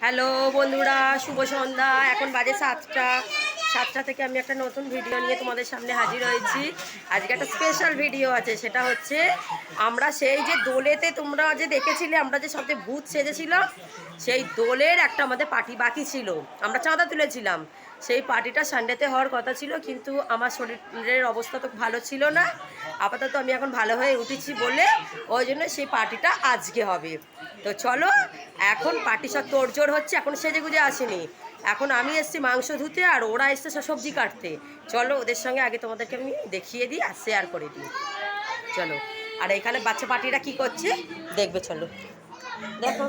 Hello বন্ধুরা, শুভ সন্ধ্যা। এখন বাজে 7টা থেকে আমি একটা নতুন ভিডিও নিয়ে তোমাদের সামনে হাজির হয়েছি। আজকে একটা স্পেশাল ভিডিও আছে, সেটা হচ্ছে আমরা সেই যে দোলেতে তোমরা যে দেখেছিলে আমরা যে সবচেয়ে ভূত সেজেছিলাম, সেই দোলের একটা আমাদের পার্টি বাকি ছিল। আমরা চাঁদা তুলেছিলাম। সেই পার্টিটা সানডেতে হওয়ার কথা ছিল, কিন্তু আমার শরীরের অবস্থা তো ভালো ছিল না। আপাতত আমি এখন ভালো হয়ে উঠেছি বলে ওই জন্য সেই পার্টিটা আজকে হবে। তো চলো, এখন পার্টি সব তোড়জোড় হচ্ছে। এখন সেজে গুজে আসেনি, এখন আমি এসছি মাংস ধুতে আর ওরা এসছে সবজি কাটতে। চলো ওদের সঙ্গে আগে তোমাদেরকে আমি দেখিয়ে দিই আর শেয়ার করে দিই। চলো, আর এখানে বাচ্চা পার্টিরা কি করছে দেখবে। চলো দেখো,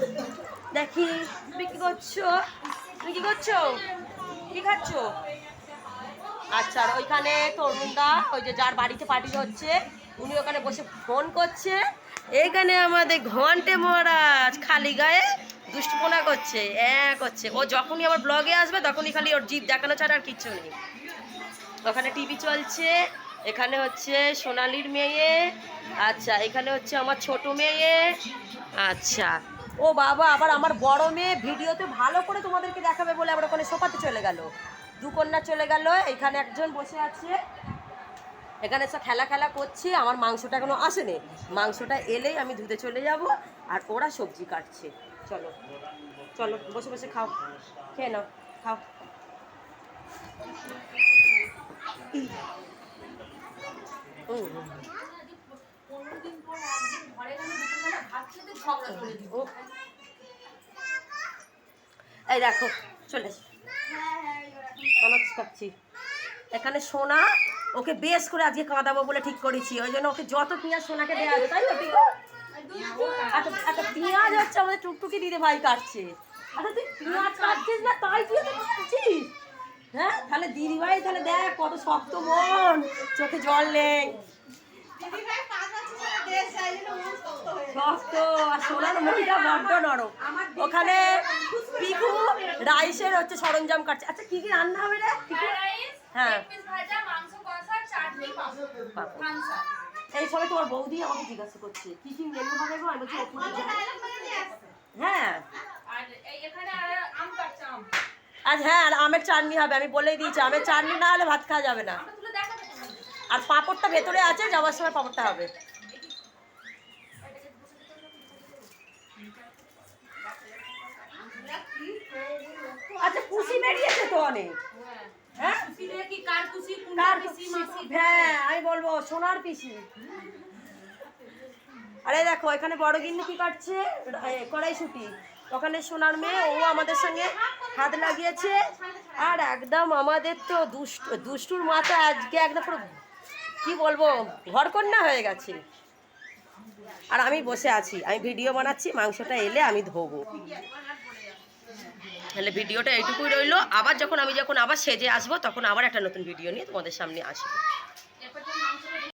দেখি তুমি কি করছো, তুমি কি করছো, কি খাচ্ছো? আচ্ছা, আর ওইখানে তরুণদা, ওই যে যার বাড়িতে পার্টি হচ্ছে, উনি ওখানে বসে ফোন করছে। এইখানে আমাদের ঘন্টে মহারাজ খালি গায়ে দুষ্টপনা করছে, করছে। ও যখনই আমার ব্লগে আসবে তখনই খালি ওর জিভ দেখানো ছাড়া আর কিচ্ছু নেই। ওখানে টিভি চলছে, এখানে হচ্ছে সোনালির মেয়ে, আচ্ছা এখানে হচ্ছে আমার ছোট মেয়ে, আচ্ছা ও বাবা, আবার আমার বড় মেয়ে ভিডিওতে ভালো করে তোমাদেরকে দেখাবে বলে আবার ওখানে সোফাতে চলে গেল। দু কন্যা চলে গেল, এখানে একজন বসে আছে, এখানে সব খেলা করছি। আমার মাংসটা এখনো আসেনি, মাংসটা এলেই আমি ধুতে চলে যাব। আর ওরা সবজি কাটছে। চলো চলো, বসে বসে খাও, খেয়ে নাও, খাও। এই দেখো চলে খাচ্ছি। এখানে সোনা ওকে বেশ করে আজকে কাঁদাবো বলে ঠিক করেছি, ওই জন্য ওকে যত পেঁয়াজ সোনাকে দেওয়া হবে, তাই তো? ঠিক আচ্ছা আচ্ছা, পেঁয়াজ হচ্ছে আমাদের টুকটুকি দিদি ভাই কাটছে। আচ্ছা তুই পেঁয়াজ কাটছিস না, তাই তুই তো কাটছিস? হ্যাঁ, তাহলে দিদি ভাই তাহলে দেখ কত শক্ত মন, চোখে জল নেই, শক্ত। আর সোনার মুড়িটা বড্ড নরম। ওখানে পিকু রাইসের হচ্ছে সরঞ্জাম কাটছে। আচ্ছা কি কি রান্না হবে রে? হ্যাঁ, এই সবাই তোমার বৌদি আমাকে জিজ্ঞাসা করছে কি কি মেনু হবে গো। আমি বলছি হ্যাঁ, আজ হ্যাঁ, আর আমের চাটনি হবে। আমি বলেই দিয়েছি, আমের চাটনি না হলে ভাত খাওয়া যাবে না। আর পাঁপড়টা ভেতরে আছে, যাওয়ার সময় পাঁপড়টা হবে। আচ্ছা খুশি বেরিয়েছে তো অনেক। হ্যাঁ, আমি বলবো সোনার পিসি। আরে দেখো এখানে বড় গিন্নি কি কাটছে, কড়াইশুঁটি। ওখানে সোনার মেয়ে, ও আমাদের সঙ্গে হাত লাগিয়েছে। আর একদম আমাদের তো দুষ্টুর মাথা আজকে একদম পুরো কি বলবো ঘরকন্যা হয়ে গেছে। আর আমি বসে আছি, আমি ভিডিও বানাচ্ছি, মাংসটা এলে আমি ধোবো। তাহলে ভিডিওটা এইটুকুই রইলো। আবার যখন আমি আবার সেজে আসবো তখন আবার একটা নতুন ভিডিও নিয়ে তোমাদের সামনে আসবো।